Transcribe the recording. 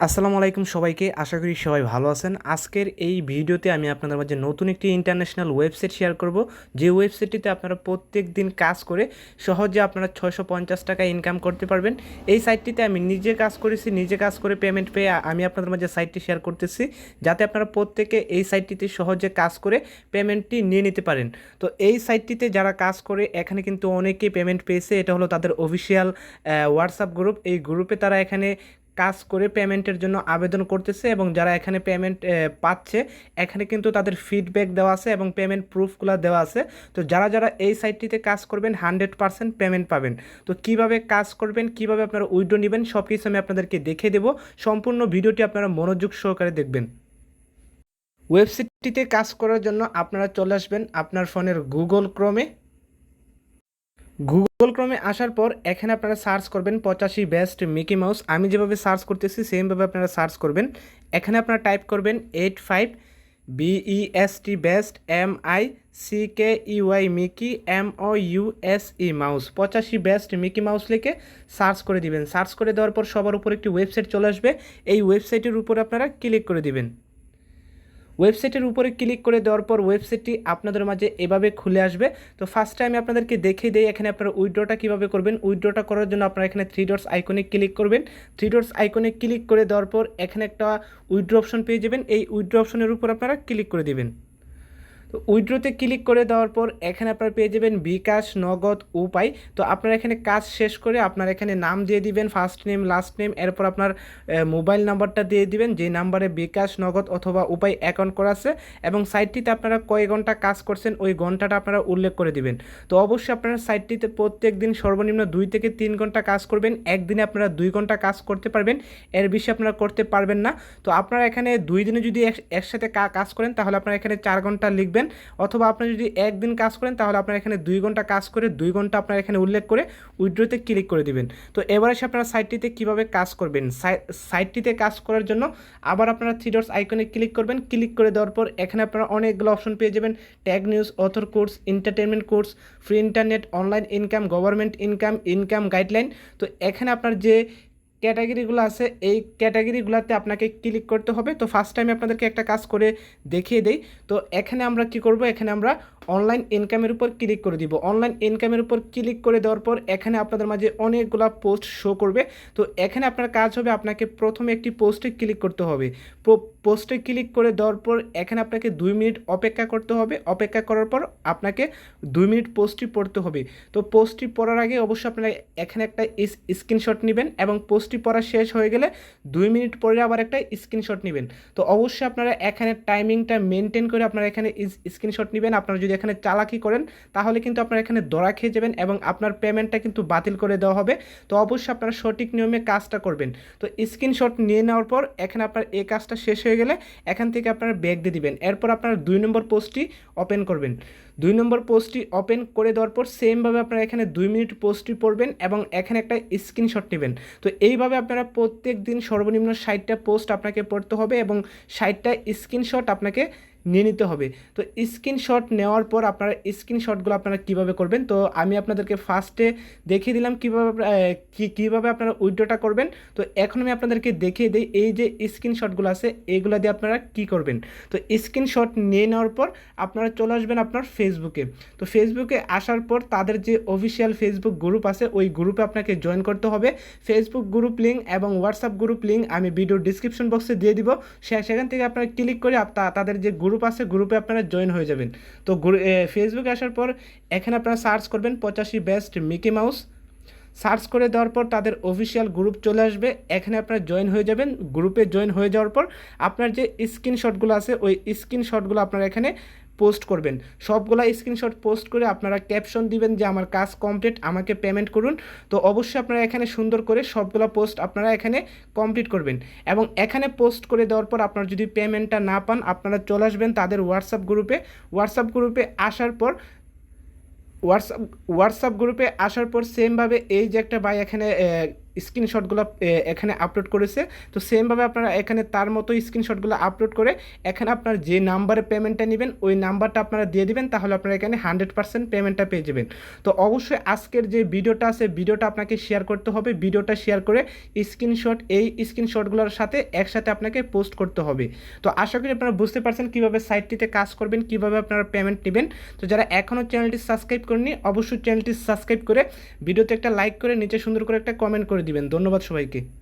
আসসালামু আলাইকুম সবাইকে। আশা করি সবাই ভালো আছেন। আজকের এই ভিডিওতে আমি আপনাদের মাঝে নতুন একটি ইন্টারন্যাশনাল ওয়েবসাইট শেয়ার করব, যে ওয়েবসাইটটিতে আপনারা প্রত্যেক দিন কাজ করে সহজে আপনারা 650 টাকা ইনকাম করতে পারবেন। এই সাইটটিতে আমি নিজে কাজ করেছি, নিজে কাজ করে পেমেন্ট পেয়ে আমি আপনাদের মাঝে সাইটটি শেয়ার করতেছি, যাতে আপনারা প্রত্যেকে এই সাইটটিতে সহজে কাজ করে পেমেন্টটি নিয়ে নিতে পারেন। তো এই সাইটটিতে যারা কাজ করে এখানে কিন্তু অনেকেই পেমেন্ট পেয়েছে। এটা হলো তাদের অফিসিয়াল হোয়াটসঅ্যাপ গ্রুপ। এই গ্রুপে তারা এখানে কাজ করে পেমেন্টের জন্য আবেদন করতেছে, এবং যারা এখানে পেমেন্ট পাচ্ছে এখানে কিন্তু তাদের ফিডব্যাক দেওয়া আছে এবং পেমেন্ট প্রুফগুলো দেওয়া আছে। তো যারা যারা এই সাইটটিতে কাজ করবেন 100% পেমেন্ট পাবেন। তো কিভাবে কাজ করবেন, কিভাবে আপনারা উইথড্র নেবেন, সব কিছু আমি আপনাদেরকে দেখিয়ে দেবো। সম্পূর্ণ ভিডিওটি আপনারা মনোযোগ সহকারে দেখবেন। ওয়েবসাইটটিতে কাজ করার জন্য আপনারা চলে আসবেন আপনার ফোনের গুগল ক্রোমে আসার পর এখানে আপনারা সার্চ করবেন 85 বেস্ট মিকি মাউস। আমি যেভাবে সার্চ করতেছি সেমভাবে আপনারা সার্চ করবেন। এখানে আপনারা টাইপ করবেন 85 BEST best MICKEY Mickey MOUSE mouse, 85 best Mickey mouse লিখে সার্চ করে দিবেন। সার্চ করে দেওয়ার পর সবার উপর একটি ওয়েবসাইট চলে আসবে। এই ওয়েবসাইটের উপর আপনারা ক্লিক করে দিবেন। ওয়েবসাইটের উপরে ক্লিক করে দেওয়ার পর ওয়েবসাইটটি আপনাদের মাঝে এভাবে খুলে আসবে। তো ফার্স্টে আমি আপনাদেরকে দেখিয়ে দিই এখানে আপনারা উইথড্রটা কীভাবে করবেন। উইথড্রটা করার জন্য আপনারা এখানে থ্রি ডটস আইকনে ক্লিক করবেন। থ্রি ডটস আইকনে ক্লিক করে দেওয়ার পর এখানে একটা উইথড্র অপশন পেয়ে যাবেন। এই উইথড্র অপশনের উপর আপনারা ক্লিক করে দেবেন। তো উইথড্রোতে ক্লিক করে দেওয়ার পর এখানে আপনারা পেয়ে যাবেন বিকাশ, নগদ, উপায়। তো আপনারা এখানে কাজ শেষ করে আপনারা এখানে নাম দিয়ে দিবেন, ফার্স্ট নেম, লাস্ট নেম, এরপর আপনার মোবাইল নাম্বারটা দিয়ে দিবেন, যে নাম্বারে বিকাশ, নগদ অথবা উপায় অ্যাকাউন্ট করা আছে, এবং সাইটটিতে আপনারা কয় ঘন্টা কাজ করছেন ওই ঘন্টাটা আপনারা উল্লেখ করে দিবেন। তো অবশ্যই আপনারা সাইটটিতে প্রত্যেক দিন সর্বনিম্ন 2 থেকে 3 ঘন্টা কাজ করবেন। একদিনে আপনারা 2 ঘন্টা কাজ করতে পারবেন, এর বেশি আপনারা করতে পারবেন না। তো আপনারা এখানে 2 দিনে যদি একসাথে কাজ করেন তাহলে আপনারা এখানে 4 ঘন্টা লিখবেন, অথবা আপনি যদি একদিন কাজ করেন তাহলে আপনারা এখানে 2 ঘন্টা কাজ করে 2 ঘন্টা আপনারা এখানে উল্লেখ করে উইথড্রোতে ক্লিক করে দিবেন। তো এবার এসে আপনারা সাইটটিতে কিভাবে কাজ করবেন। সাইটটিতে কাজ করার জন্য আবার আপনারা থ্রি ডটস আইকনে ক্লিক করবেন। ক্লিক করে দেওয়ার পর এখানে আপনারা অনেকগুলো অপশন পেয়ে যাবেন। Tag news, author course, entertainment course, free internet, online income, government income, income guideline. তো এখানে আপনার যে ক্যাটাগরিগুলো আছে এই ক্যাটাগরিগুলোতে আপনাকে ক্লিক করতে হবে। তো ফার্স্ট টাইম আপনাদেরকে একটা কাজ করে দেখিয়ে দেই। তো এখানে আমরা কি করব, এখানে আমরা অনলাইন ইনকামের উপর ক্লিক করে দিব। অনলাইন ইনকামের উপর ক্লিক করে দেওয়ার পর এখানে আপনাদের মাঝে অনেকগুলো পোস্ট শো করবে। তো এখানে আপনার কাজ হবে আপনাকে প্রথমে একটি পোস্টে ক্লিক করতে হবে। পোস্টে ক্লিক করে দেওয়ার পর এখানে আপনাকে 2 মিনিট অপেক্ষা করতে হবে। অপেক্ষা করার পর আপনাকে 2 মিনিট পোস্টটি পড়তে হবে। তো পোস্টটি পড়ার আগে অবশ্যই আপনারা এখানে একটা স্ক্রিনশট নেবেন, এবং পোস্টটি পড়া শেষ হয়ে গেলে 2 মিনিট পরে আবার একটা স্ক্রিনশট নেবেন। তো অবশ্যই আপনারা এখানে টাইমিংটা মেনটেন করে আপনারা এখানে স্ক্রিনশট নেবেন। আপনারা যদি এখানে চালাকি করেন তাহলে কিন্তু আপনারা এখানে ধরা খেয়ে যাবেন এবং আপনার পেমেন্টটা কিন্তু বাতিল করে দেওয়া হবে। তো অবশ্যই আপনারা সঠিক নিয়মে কাজটা করবেন। তো স্ক্রিনশট নিয়ে নেওয়ার পর এখানে আপনার এই কাজটা শেষ হয়ে গেলে এখান থেকে আপনারা ব্যাক দিয়ে দিবেন। এরপর আপনারা 2 নম্বর পোস্টটি ওপেন করবেন। 2 নম্বর পোস্টটি ওপেন করে দেওয়ার পর সেমভাবে আপনারা এখানে 2 মিনিট পোস্টটি পড়বেন এবং এখানে একটা স্ক্রিনশট নেবেন। তো এইভাবে আপনারা প্রত্যেক দিন সর্বনিম্ন 60টা পোস্ট আপনাকে পড়তে হবে এবং 60টা স্ক্রিনশট আপনাকে নিয়ে নিতে হবে। তো স্ক্রিনশট নেওয়ার পর আপনারা স্ক্রিনশটগুলো আপনারা কীভাবে করবেন, তো আমি আপনাদেরকে ফার্স্টে দেখিয়ে দিলাম কীভাবে আপনারা উইথড্রটা করবেন। তো এখন আমি আপনাদেরকে দেখিয়ে দিই এই যে স্ক্রিনশটগুলো আছে এইগুলো দিয়ে আপনারা কী করবেন। তো স্ক্রিনশট নিয়ে নেওয়ার পর আপনারা চলে আসবেন আপনার ফেসবুকে। তো ফেসবুকে আসার পর তাদের যে অফিসিয়াল ফেসবুক গ্রুপ আছে ওই গ্রুপে আপনাকে জয়েন করতে হবে। ফেসবুক গ্রুপ লিঙ্ক এবং হোয়াটসঅ্যাপ গ্রুপ লিঙ্ক আমি ভিডিও ডিসক্রিপশন বক্সে দিয়ে দিব। সেখান থেকে আপনারা ক্লিক করে তাদের যে গ্রুপ আছে গ্রুপে আপনারা জয়েন হয়ে যাবেন। তো ফেসবুকে আসার পর এখানে আপনারা সার্চ করবেন 85 বেস্ট মিকি মাউস। সার্চ করে দেওয়ার পর তাদের অফিসিয়াল গ্রুপ চলে আসবে, এখানে আপনারা জয়েন হয়ে যাবেন। গ্রুপে জয়েন হয়ে যাওয়ার পর আপনার যে স্ক্রিনশটগুলো আছে ওই স্ক্রিনশটগুলো আপনারা এখানে পোস্ট করবেন। সবগুলা স্ক্রিনশট পোস্ট করে আপনারা ক্যাপশন দিবেন যে আমার কাজ কমপ্লিট, আমাকে পেমেন্ট করুন। তো অবশ্যই আপনারা এখানে সুন্দর করে সবগুলা পোস্ট আপনারা এখানে কমপ্লিট করবেন, এবং এখানে পোস্ট করে দেওয়ার পর আপনারা যদি পেমেন্টটা না পান আপনারা চলে আসবেন তাদের হোয়াটসঅ্যাপ গ্রুপে আসার পর হোয়াটসঅ্যাপ গ্রুপে আসার পর সেমভাবে এই যে একটা ভাই এখানে স্ক্রিনশটগুলো এখানে আপলোড করেছে। তো সেমভাবে আপনারা এখানে তার মতো স্ক্রিনশটগুলো আপলোড করে এখানে আপনার যে নাম্বারে পেমেন্টটা নেবেন ওই নাম্বারটা আপনারা দিয়ে দিবেন, তাহলে আপনারা এখানে 100% পেমেন্টটা পেয়ে যাবেন। তো অবশ্যই আজকের যে ভিডিওটা আছে ভিডিওটা আপনাকে শেয়ার করতে হবে, ভিডিওটা শেয়ার করে স্ক্রিনশট এই স্ক্রিনশটগুলোর সাথে একসাথে আপনাকে পোস্ট করতে হবে। তো আশা করি আপনারা বুঝতে পারছেন কীভাবে সাইটটিতে কাজ করবেন, কীভাবে আপনারা পেমেন্ট নেবেন। তো যারা এখনও চ্যানেলটি সাবস্ক্রাইব করেননি অবশ্যই চ্যানেলটি সাবস্ক্রাইব করে ভিডিওতে একটা লাইক করে নিচে সুন্দর করে একটা কমেন্ট করে দিবেন। ধন্যবাদ সবাইকে।